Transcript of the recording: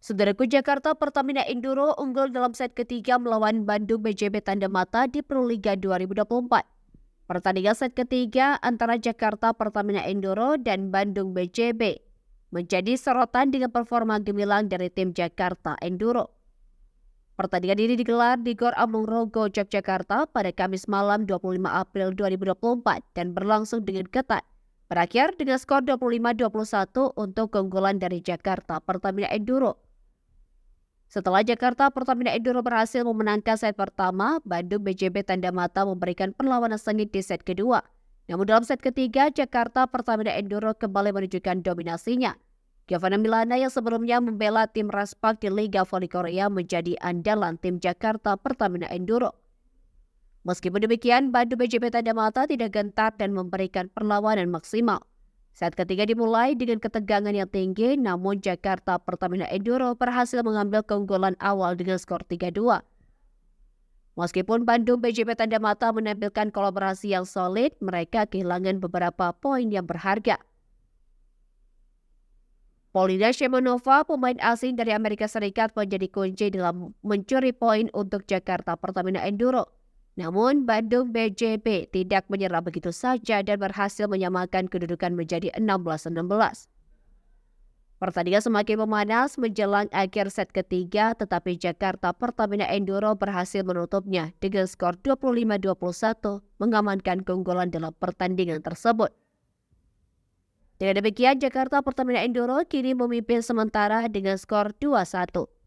Saudaraku, Jakarta Pertamina Enduro unggul dalam set ketiga melawan Bandung BJB Tanda Mata di Proliga 2024. Pertandingan set ketiga antara Jakarta Pertamina Enduro dan Bandung BJB menjadi sorotan dengan performa gemilang dari tim Jakarta Enduro. Pertandingan ini digelar di Gor Amongrogo, Yogyakarta pada Kamis malam 25 April 2024 dan berlangsung dengan ketat. Berakhir dengan skor 25-21 untuk keunggulan dari Jakarta Pertamina Enduro. Setelah Jakarta Pertamina Enduro berhasil memenangkan set pertama, Bandung BJB Tanda Mata memberikan perlawanan sengit di set kedua. Namun dalam set ketiga, Jakarta Pertamina Enduro kembali menunjukkan dominasinya. Giovanna Milana yang sebelumnya membela tim Raspak di Liga Voli Korea menjadi andalan tim Jakarta Pertamina Enduro. Meskipun demikian, Bandung BJB Tanda Mata tidak gentar dan memberikan perlawanan maksimal. Set ketiga dimulai dengan ketegangan yang tinggi, namun Jakarta Pertamina Enduro berhasil mengambil keunggulan awal dengan skor 3-2. Meskipun Bandung BJB Tanda Mata menampilkan kolaborasi yang solid, mereka kehilangan beberapa poin yang berharga. Polina Shemanova, pemain asing dari Amerika Serikat, menjadi kunci dalam mencuri poin untuk Jakarta Pertamina Enduro. Namun, Bandung BJB tidak menyerah begitu saja dan berhasil menyamakan kedudukan menjadi 16-16. Pertandingan semakin memanas menjelang akhir set ketiga, tetapi Jakarta Pertamina Enduro berhasil menutupnya dengan skor 25-21, mengamankan keunggulan dalam pertandingan tersebut. Dengan demikian, Jakarta Pertamina Enduro kini memimpin sementara dengan skor 2-1.